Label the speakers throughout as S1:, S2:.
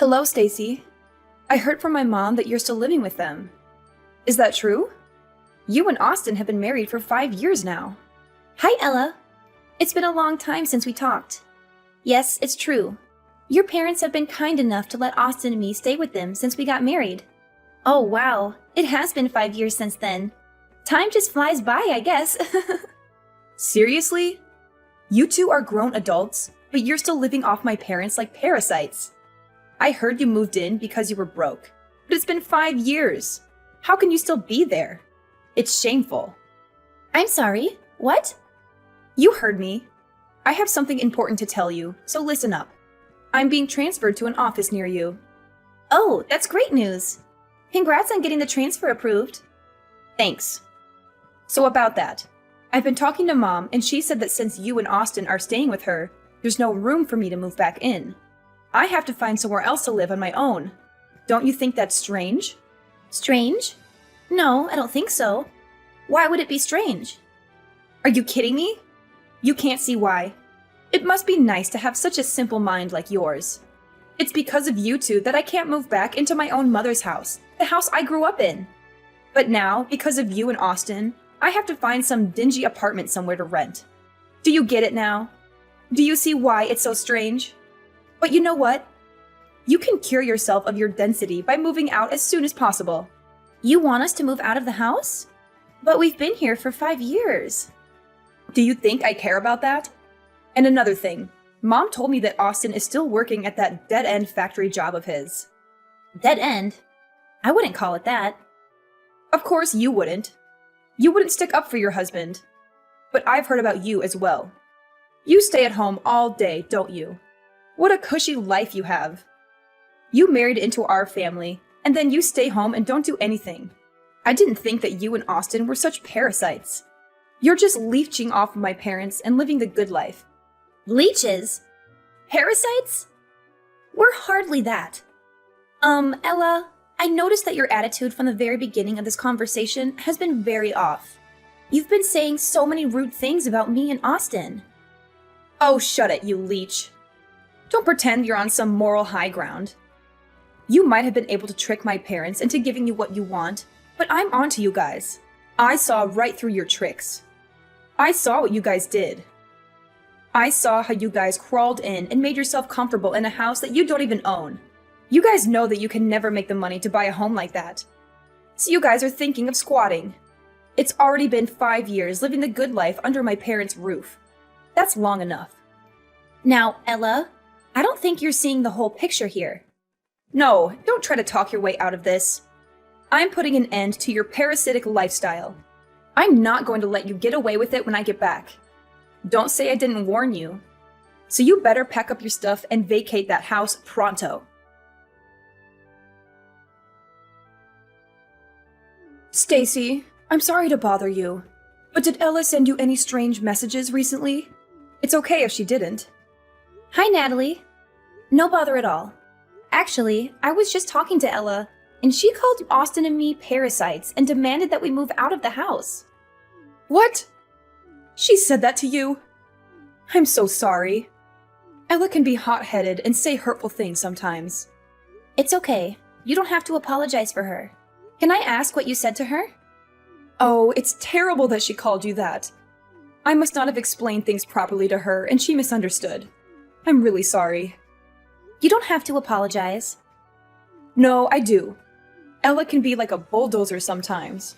S1: Hello, Stacy. I heard from my mom that you're still living with them. Is that true? You and Austin have been married for 5 years now.
S2: Hi, Ella. It's been a long time since we talked. Yes, it's true. Your parents have been kind enough to let Austin and me stay with them since we got married. Oh, wow. It has been 5 years since then. Time just flies by, I guess.
S1: Seriously? You two are grown adults, but you're still living off my parents like parasites. I heard you moved in because you were broke, but it's been 5 years. How can you still be there? It's shameful.
S2: I'm sorry. What?
S1: You heard me. I have something important to tell you, so listen up. I'm being transferred to an office near you.
S2: Oh, that's great news. Congrats on getting the transfer approved.
S1: Thanks. So about that, I've been talking to Mom, and she said that since you and Austin are staying with her, there's no room for me to move back in. I have to find somewhere else to live on my own. Don't you think that's strange?
S2: Strange? No, I don't think so. Why would it be strange?
S1: Are you kidding me? You can't see why. It must be nice to have such a simple mind like yours. It's because of you two that I can't move back into my own mother's house, the house I grew up in. But now, because of you and Austin, I have to find some dingy apartment somewhere to rent. Do you get it now? Do you see why it's so strange? But you know what? You can cure yourself of your density by moving out as soon as possible.
S2: You want us to move out of the house? But we've been here for 5 years.
S1: Do you think I care about that? And another thing, Mom told me that Austin is still working at that dead-end factory job of his.
S2: Dead end? I wouldn't call it that.
S1: Of course you wouldn't. You wouldn't stick up for your husband. But I've heard about you as well. You stay at home all day, don't you? What a cushy life you have. You married into our family, and then you stay home and don't do anything. I didn't think that you and Austin were such parasites. You're just leeching off of my parents and living the good life.
S2: Leeches? Parasites? We're hardly that. Ella, I noticed that your attitude from the very beginning of this conversation has been very off. You've been saying so many rude things about me and Austin.
S1: Oh, shut it, you leech. Don't pretend you're on some moral high ground. You might have been able to trick my parents into giving you what you want, but I'm onto you guys. I saw right through your tricks. I saw what you guys did. I saw how you guys crawled in and made yourself comfortable in a house that you don't even own. You guys know that you can never make the money to buy a home like that. So you guys are thinking of squatting. It's already been 5 years living the good life under my parents' roof. That's long enough.
S2: Now, Ella, I don't think you're seeing the whole picture here.
S1: No, don't try to talk your way out of this. I'm putting an end to your parasitic lifestyle. I'm not going to let you get away with it when I get back. Don't say I didn't warn you. So you better pack up your stuff and vacate that house pronto. Stacy, I'm sorry to bother you, but did Ella send you any strange messages recently? It's okay if she didn't.
S2: Hi, Natalie. No bother at all. Actually, I was just talking to Ella, and she called Austin and me parasites and demanded that we move out of the house.
S1: What? She said that to you? I'm so sorry. Ella can be hot-headed and say hurtful things sometimes.
S2: It's okay. You don't have to apologize for her. Can I ask what you said to her?
S1: Oh, it's terrible that she called you that. I must not have explained things properly to her, and she misunderstood. I'm really sorry.
S2: You don't have to apologize.
S1: No, I do. Ella can be like a bulldozer sometimes.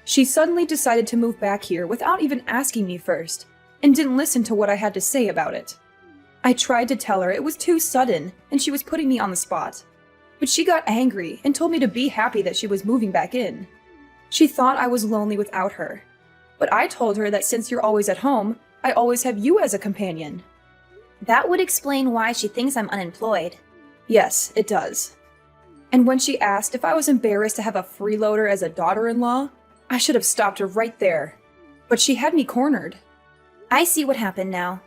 S1: She suddenly decided to move back here without even asking me first, and didn't listen to what I had to say about it. I tried to tell her it was too sudden, and she was putting me on the spot. But she got angry and told me to be happy that she was moving back in. She thought I was lonely without her. But I told her that since you're always at home, I always have you as a companion.
S2: That would explain why she thinks I'm unemployed.
S1: Yes, it does. And when she asked if I was embarrassed to have a freeloader as a daughter-in-law, I should have stopped her right there. But she had me cornered.
S2: I see what happened now.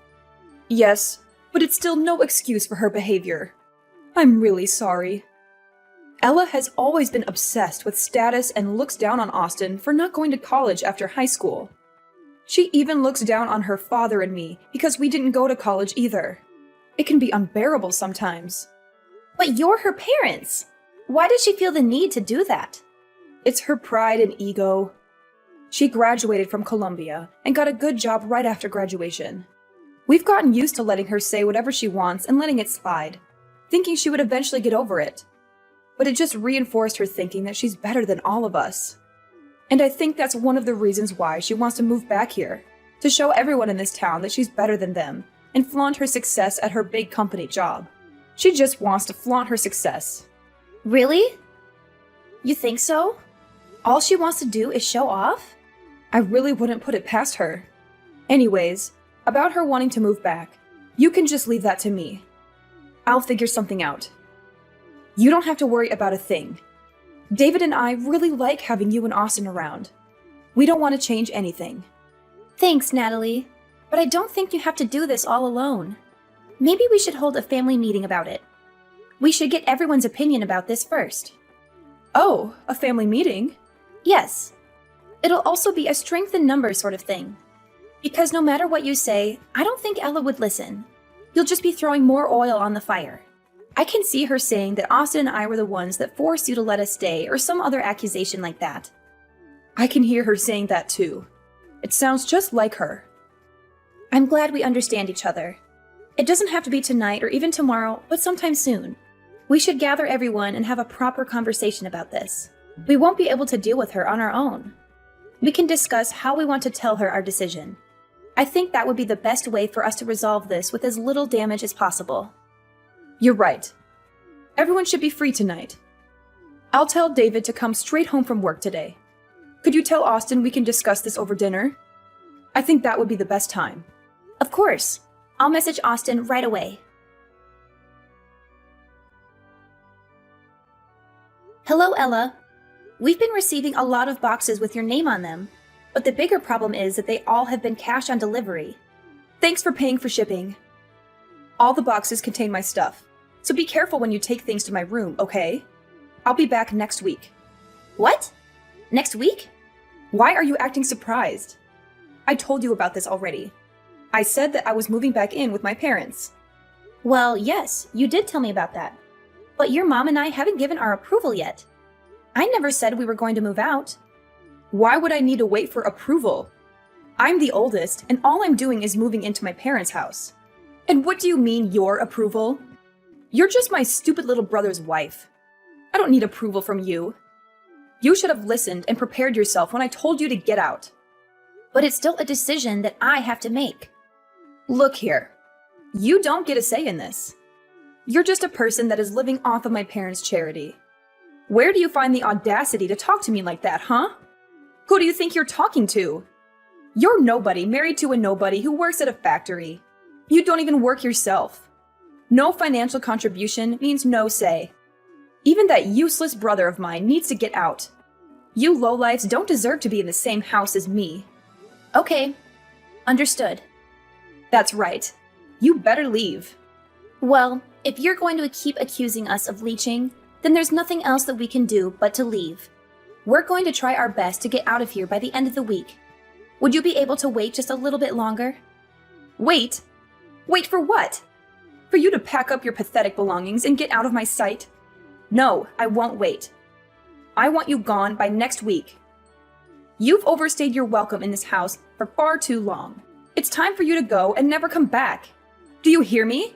S1: Yes, but it's still no excuse for her behavior. I'm really sorry. Ella has always been obsessed with status and looks down on Austin for not going to college after high school. She even looks down on her father and me because we didn't go to college either. It can be unbearable sometimes.
S2: But you're her parents. Why does she feel the need to do that?
S1: It's her pride and ego. She graduated from Columbia and got a good job right after graduation. We've gotten used to letting her say whatever she wants and letting it slide, thinking she would eventually get over it. But it just reinforced her thinking that she's better than all of us. And I think that's one of the reasons why she wants to move back here, to show everyone in this town that she's better than them and flaunt her success at her big company job. She just wants to flaunt her success.
S2: Really? You think so? All she wants to do is show off?
S1: I really wouldn't put it past her. Anyways, about her wanting to move back, you can just leave that to me. I'll figure something out. You don't have to worry about a thing. David and I really like having you and Austin around. We don't want to change anything.
S2: Thanks, Natalie. But I don't think you have to do this all alone. Maybe we should hold a family meeting about it. We should get everyone's opinion about this first.
S1: Oh, a family meeting?
S2: Yes. It'll also be a strength in numbers sort of thing. Because no matter what you say, I don't think Ella would listen. You'll just be throwing more oil on the fire. I can see her saying that Austin and I were the ones that forced you to let us stay, or some other accusation like that.
S1: I can hear her saying that too. It sounds just like her.
S2: I'm glad we understand each other. It doesn't have to be tonight or even tomorrow, but sometime soon. We should gather everyone and have a proper conversation about this. We won't be able to deal with her on our own. We can discuss how we want to tell her our decision. I think that would be the best way for us to resolve this with as little damage as possible.
S1: You're right. Everyone should be free tonight. I'll tell David to come straight home from work today. Could you tell Austin we can discuss this over dinner? I think that would be the best time.
S2: Of course. I'll message Austin right away. Hello, Ella. We've been receiving a lot of boxes with your name on them, but the bigger problem is that they all have been cash on delivery.
S1: Thanks for paying for shipping. All the boxes contain my stuff, so be careful when you take things to my room, okay? I'll be back next week.
S2: What? Next week?
S1: Why are you acting surprised? I told you about this already. I said that I was moving back in with my parents.
S2: Well, yes, you did tell me about that. But your mom and I haven't given our approval yet. I never said we were going to move out.
S1: Why would I need to wait for approval? I'm the oldest, and all I'm doing is moving into my parents' house. And what do you mean, your approval? You're just my stupid little brother's wife. I don't need approval from you. You should have listened and prepared yourself when I told you to get out.
S2: But it's still a decision that I have to make.
S1: Look here. You don't get a say in this. You're just a person that is living off of my parents' charity. Where do you find the audacity to talk to me like that, huh? Who do you think you're talking to? You're nobody married to a nobody who works at a factory. You don't even work yourself. No financial contribution means no say. Even that useless brother of mine needs to get out. You lowlifes don't deserve to be in the same house as me.
S2: Okay. Understood.
S1: That's right. You better leave.
S2: Well, if you're going to keep accusing us of leeching, then there's nothing else that we can do but to leave. We're going to try our best to get out of here by the end of the week. Would you be able to wait just a little bit longer?
S1: Wait? Wait for what? For you to pack up your pathetic belongings and get out of my sight? No, I won't wait. I want you gone by next week. You've overstayed your welcome in this house for far too long. It's time for you to go and never come back. Do you hear me?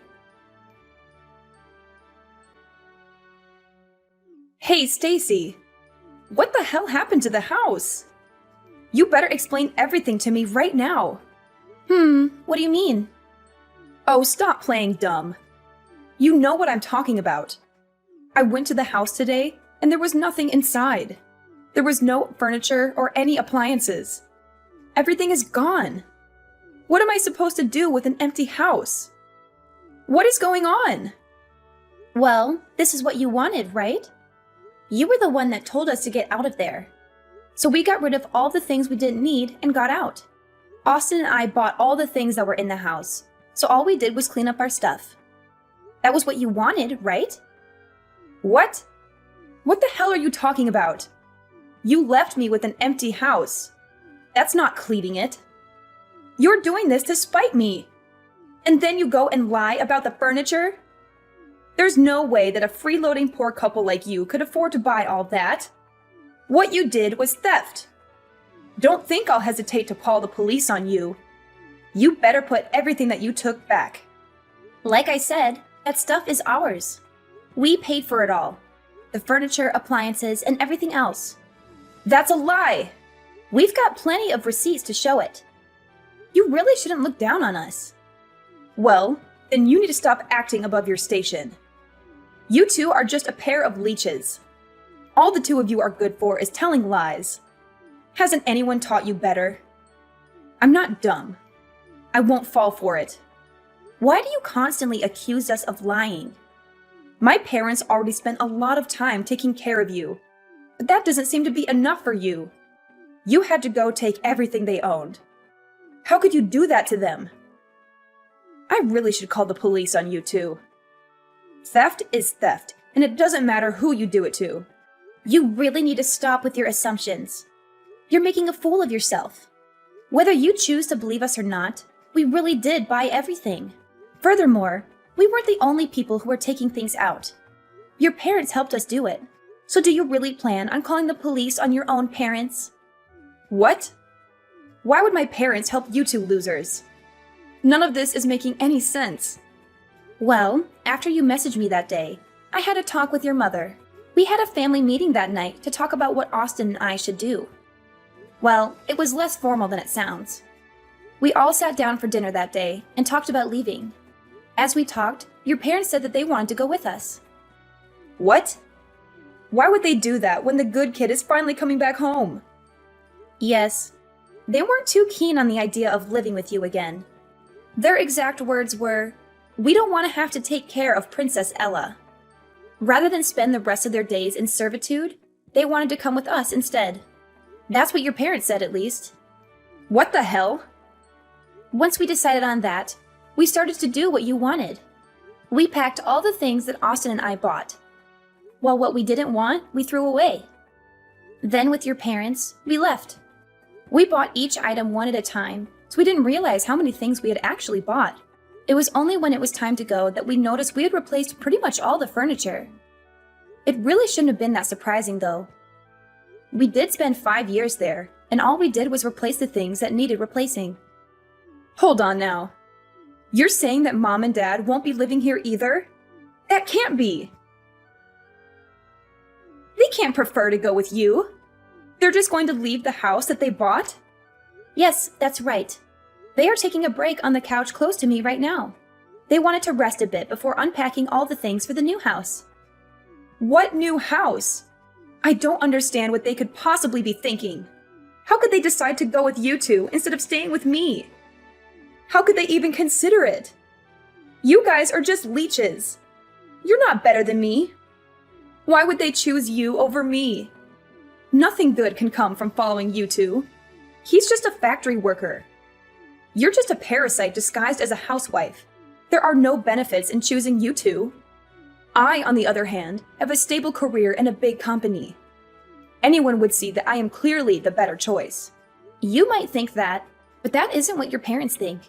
S1: Hey, Stacy. What the hell happened to the house? You better explain everything to me right now.
S2: What do you mean?
S1: Oh, stop playing dumb. You know what I'm talking about. I went to the house today, and there was nothing inside. There was no furniture or any appliances. Everything is gone. What am I supposed to do with an empty house? What is going on?
S2: Well, this is what you wanted, right? You were the one that told us to get out of there. So we got rid of all the things we didn't need and got out. Austin and I bought all the things that were in the house, so all we did was clean up our stuff. That was what you wanted, right?
S1: What? What the hell are you talking about? You left me with an empty house. That's not cleaning it. You're doing this to spite me. And then you go and lie about the furniture? There's no way that a freeloading poor couple like you could afford to buy all that. What you did was theft. Don't think I'll hesitate to call the police on you. You better put everything that you took back.
S2: Like I said, that stuff is ours. We paid for it all. The furniture, appliances, and everything else.
S1: That's a lie!
S2: We've got plenty of receipts to show it.
S1: You really shouldn't look down on us. Well, then you need to stop acting above your station. You two are just a pair of leeches. All the two of you are good for is telling lies. Hasn't anyone taught you better? I'm not dumb. I won't fall for it.
S2: Why do you constantly accuse us of lying?
S1: My parents already spent a lot of time taking care of you, but that doesn't seem to be enough for you. You had to go take everything they owned. How could you do that to them? I really should call the police on you two. Theft is theft, and it doesn't matter who you do it to.
S2: You really need to stop with your assumptions. You're making a fool of yourself. Whether you choose to believe us or not, we really did buy everything. Furthermore, we weren't the only people who were taking things out. Your parents helped us do it. So do you really plan on calling the police on your own parents?
S1: What? Why would my parents help you two losers? None of this is making any sense.
S2: Well, after you messaged me that day, I had a talk with your mother. We had a family meeting that night to talk about what Austin and I should do. Well, it was less formal than it sounds. We all sat down for dinner that day and talked about leaving. As we talked, your parents said that they wanted to go with us.
S1: What? Why would they do that when the good kid is finally coming back home?
S2: Yes, they weren't too keen on the idea of living with you again. Their exact words were, "We don't want to have to take care of Princess Ella." Rather than spend the rest of their days in servitude, they wanted to come with us instead. That's what your parents said, at least.
S1: What the hell?
S2: Once we decided on that, we started to do what you wanted. We packed all the things that Austin and I bought, while what we didn't want, we threw away. Then with your parents, we left. We bought each item one at a time, so we didn't realize how many things we had actually bought. It was only when it was time to go that we noticed we had replaced pretty much all the furniture. It really shouldn't have been that surprising, though. We did spend 5 years there, and all we did was replace the things that needed replacing.
S1: Hold on now. You're saying that Mom and Dad won't be living here either? That can't be. They can't prefer to go with you. They're just going to leave the house that they bought?
S2: Yes, that's right. They are taking a break on the couch close to me right now. They wanted to rest a bit before unpacking all the things for the new house.
S1: What new house? I don't understand what they could possibly be thinking. How could they decide to go with you two instead of staying with me? How could they even consider it? You guys are just leeches. You're not better than me. Why would they choose you over me? Nothing good can come from following you two. He's just a factory worker. You're just a parasite disguised as a housewife. There are no benefits in choosing you two. I, on the other hand, have a stable career in a big company. Anyone would see that I am clearly the better choice.
S2: You might think that, but that isn't what your parents think.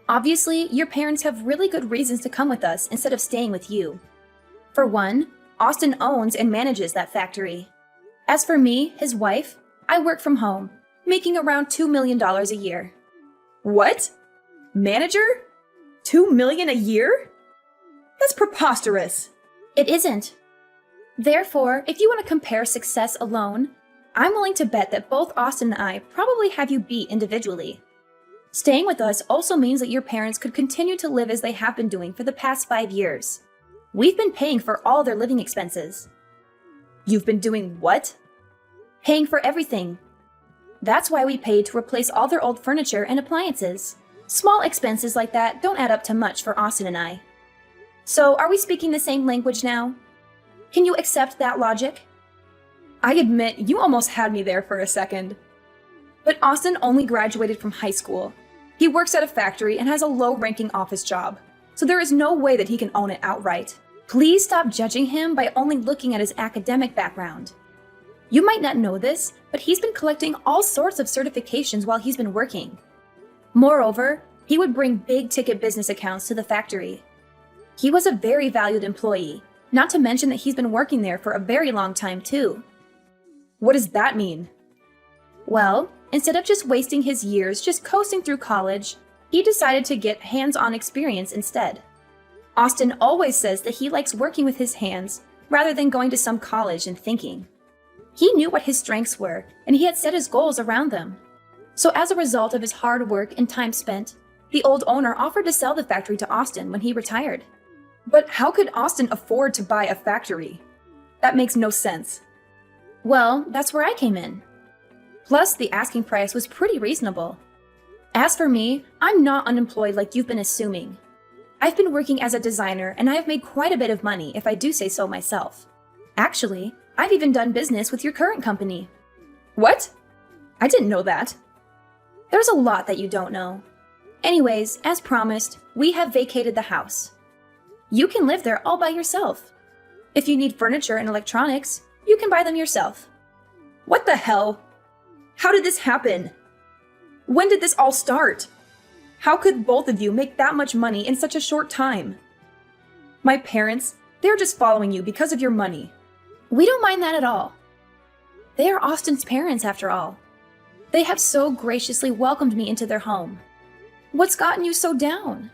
S2: Obviously, your parents have really good reasons to come with us instead of staying with you. For one, Austin owns and manages that factory. As for me, his wife, I work from home, making around $2 million a year.
S1: What? Manager? $2 million a year? That's preposterous.
S2: It isn't. Therefore, if you want to compare success alone, I'm willing to bet that both Austin and I probably have you beat individually. Staying with us also means that your parents could continue to live as they have been doing for the past 5 years. We've been paying for all their living expenses.
S1: You've been doing what?
S2: Paying for everything. That's why we paid to replace all their old furniture and appliances. Small expenses like that don't add up to much for Austin and I. So, are we speaking the same language now? Can you accept that logic?
S1: I admit, you almost had me there for a second. But Austin only graduated from high school. He works at a factory and has a low-ranking office job, so there is no way that he can own it outright.
S2: Please stop judging him by only looking at his academic background. You might not know this, but he's been collecting all sorts of certifications while he's been working. Moreover, he would bring big-ticket business accounts to the factory.
S1: He was a very valued employee, not to mention that he's been working there for a very long time too. What does that mean? Well, instead of just wasting his years just coasting through college, he decided to get hands-on experience instead. Austin always says that he likes working with his hands rather than going to some college and thinking. He knew what his strengths were, and he had set his goals around them. So as a result of his hard work and time spent, the old owner offered to sell the factory to Austin when he retired. But how could Austin afford to buy a factory? That makes no sense.
S2: Well, that's where I came in.
S1: Plus, the asking price was pretty reasonable. As for me, I'm not unemployed like you've been assuming. I've been working as a designer, and I have made quite a bit of money, if I do say so myself. Actually, I've even done business with your current company. What? I didn't know that. There's a lot that you don't know. Anyways, as promised, we have vacated the house. You can live there all by yourself. If you need furniture and electronics, you can buy them yourself. What the hell? How did this happen? When did this all start? How could both of you make that much money in such a short time? My parents, they're just following you because of your money.
S2: We don't mind that at all.
S1: They are Austin's parents, after all. They have so graciously welcomed me into their home. What's gotten you so down?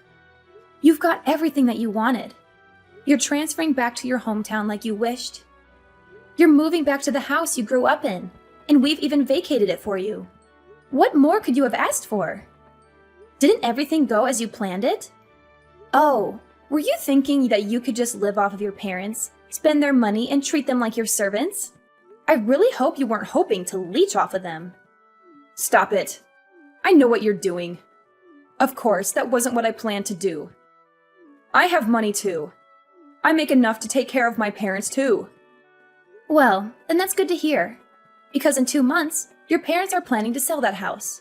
S1: You've got everything that you wanted. You're transferring back to your hometown like you wished. You're moving back to the house you grew up in, and we've even vacated it for you. What more could you have asked for? Didn't everything go as you planned it? Oh, were you thinking that you could just live off of your parents, spend their money, and treat them like your servants? I really hope you weren't hoping to leech off of them. Stop it. I know what you're doing. Of course, that wasn't what I planned to do. I have money too. I make enough to take care of my parents too.
S2: Well, then that's good to hear. Because in 2 months, your parents are planning to sell that house.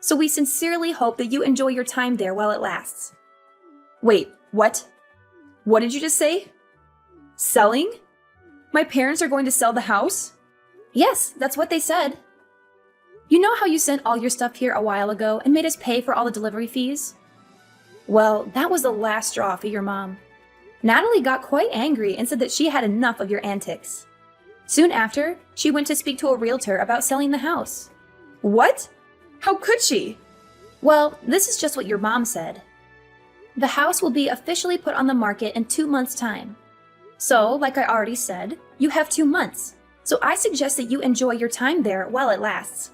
S1: So we sincerely hope that you enjoy your time there while it lasts. Wait, what? What did you just say? Selling? My parents are going to sell the house?
S2: Yes, that's what they said.
S1: You know how you sent all your stuff here a while ago and made us pay for all the delivery fees? Well, that was the last straw for your mom. Natalie got quite angry and said that she had enough of your antics. Soon after, she went to speak to a realtor about selling the house. What? How could she? Well, this is just what your mom said. The house will be officially put on the market in 2 months' time. So, like I already said, you have 2 months. So I suggest that you enjoy your time there while it lasts.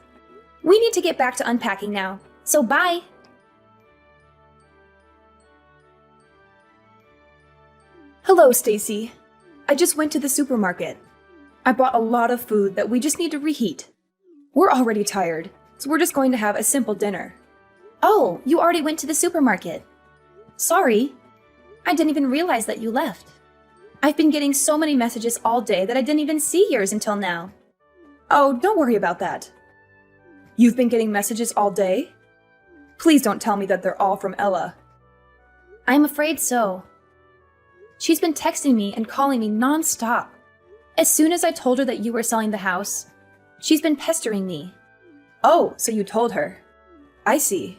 S1: We need to get back to unpacking now, so bye! Hello, Stacy. I just went to the supermarket. I bought a lot of food that we just need to reheat. We're already tired, so we're just going to have a simple dinner.
S2: Oh, you already went to the supermarket.
S1: Sorry. I didn't even realize that you left. I've been getting so many messages all day that I didn't even see yours until now. Oh, don't worry about that. You've been getting messages all day? Please don't tell me that they're all from Ella.
S2: I'm afraid so.
S1: She's been texting me and calling me non-stop. As soon as I told her that you were selling the house, she's been pestering me. Oh, so you told her. I see.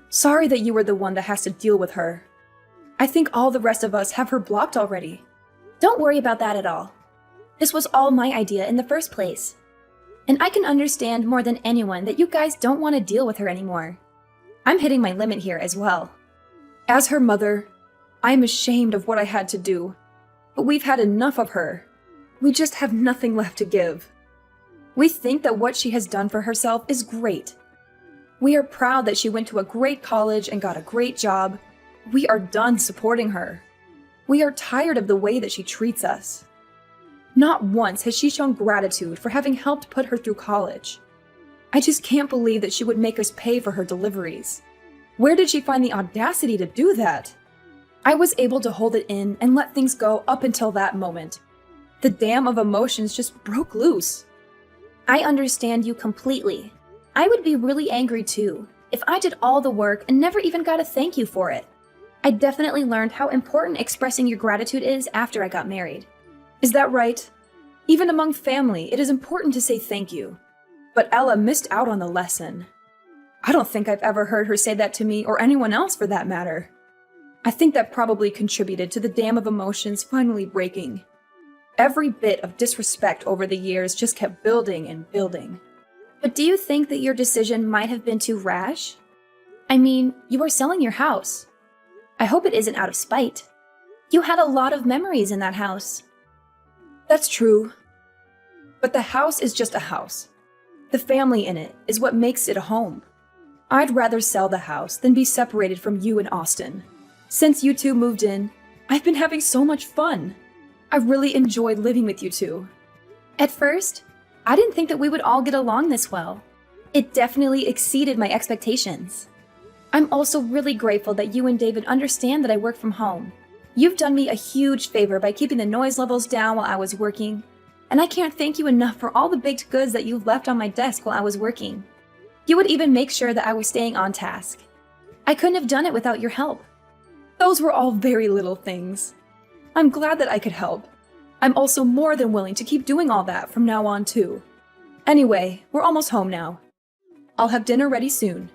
S1: Sorry that you were the one that has to deal with her. I think all the rest of us have her blocked already. Don't worry about that at all. This was all my idea in the first place. And I can understand more than anyone that you guys don't want to deal with her anymore. I'm hitting my limit here as well. As her mother, I am ashamed of what I had to do. But we've had enough of her. We just have nothing left to give. We think that what she has done for herself is great. We are proud that she went to a great college and got a great job. We are done supporting her. We are tired of the way that she treats us. Not once has she shown gratitude for having helped put her through college. I just can't believe that she would make us pay for her deliveries. Where did she find the audacity to do that? I was able to hold it in and let things go up until that moment. The dam of emotions just broke loose.
S2: I understand you completely. I would be really angry too, if I did all the work and never even got a thank you for it. I definitely learned how important expressing your gratitude is after I got married.
S1: Is that right? Even among family, it is important to say thank you. But Ella missed out on the lesson. I don't think I've ever heard her say that to me or anyone else for that matter. I think that probably contributed to the dam of emotions finally breaking. Every bit of disrespect over the years just kept building and building.
S2: But do you think that your decision might have been too rash? I mean, you are selling your house. I hope it isn't out of spite. You had a lot of memories in that house.
S1: That's true. But the house is just a house. The family in it is what makes it a home. I'd rather sell the house than be separated from you and Austin. Since you two moved in, I've been having so much fun. I really enjoyed living with you two.
S2: At first, I didn't think that we would all get along this well. It definitely exceeded my expectations. I'm also really grateful that you and David understand that I work from home. You've done me a huge favor by keeping the noise levels down while I was working, and I can't thank you enough for all the baked goods that you've left on my desk while I was working. You would even make sure that I was staying on task. I couldn't have done it without your help.
S1: Those were all very little things. I'm glad that I could help. I'm also more than willing to keep doing all that from now on too. Anyway, we're almost home now. I'll have dinner ready soon.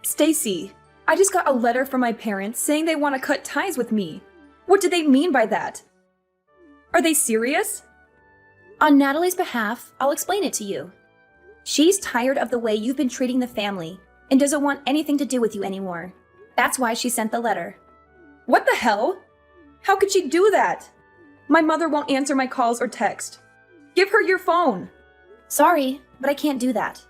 S1: Stacy, I just got a letter from my parents saying they want to cut ties with me. What do they mean by that? Are they serious?
S2: On Natalie's behalf, I'll explain it to you. She's tired of the way you've been treating the family and doesn't want anything to do with you anymore. That's why she sent the letter.
S1: What the hell? How could she do that? My mother won't answer my calls or text. Give her your phone.
S2: Sorry, but I can't do that.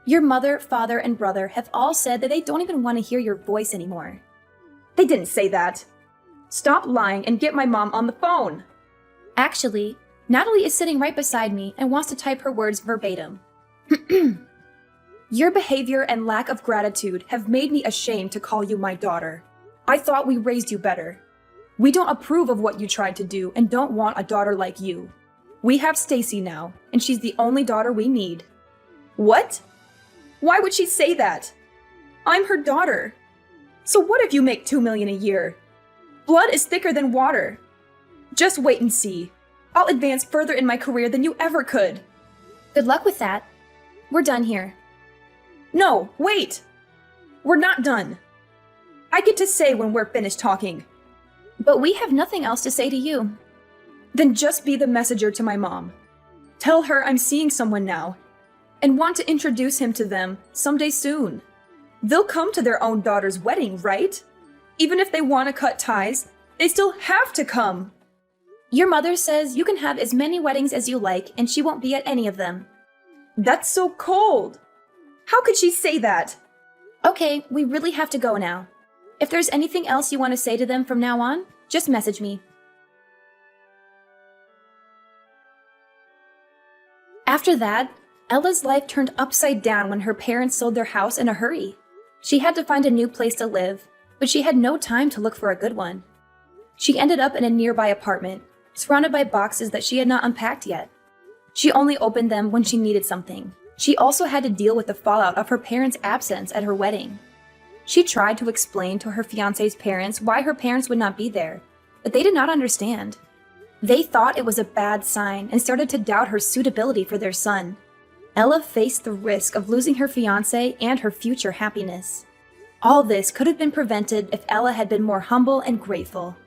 S2: Your mother, father, and brother have all said that they don't even want to hear your voice anymore.
S1: They didn't say that. Stop lying and get my mom on the phone.
S2: Actually, Natalie is sitting right beside me and wants to type her words verbatim.
S1: Your behavior and lack of gratitude have made me ashamed to call you my daughter. I thought we raised you better. We don't approve of what you tried to do and don't want a daughter like you. We have Stacy now, and she's the only daughter we need. What? Why would she say that? I'm her daughter. So what if you make $2 million a year? Blood is thicker than water. Just wait and see. I'll advance further in my career than you ever could.
S2: Good luck with that. We're done here.
S1: No, wait! We're not done. I get to say when we're finished talking.
S2: But we have nothing else to say to you.
S1: Then just be the messenger to my mom. Tell her I'm seeing someone now, and want to introduce him to them someday soon. They'll come to their own daughter's wedding, right? Even if they want to cut ties, they still have to come.
S2: Your mother says you can have as many weddings as you like, and she won't be at any of them.
S1: That's so cold. How could she say that?
S2: Okay, we really have to go now. If there's anything else you want to say to them from now on, just message me. After that, Ella's life turned upside down when her parents sold their house in a hurry. She had to find a new place to live, but she had no time to look for a good one. She ended up in a nearby apartment, surrounded by boxes that she had not unpacked yet. She only opened them when she needed something. She also had to deal with the fallout of her parents' absence at her wedding. She tried to explain to her fiancé's parents why her parents would not be there, but they did not understand. They thought it was a bad sign and started to doubt her suitability for their son. Ella faced the risk of losing her fiancé and her future happiness. All this could have been prevented if Ella had been more humble and grateful.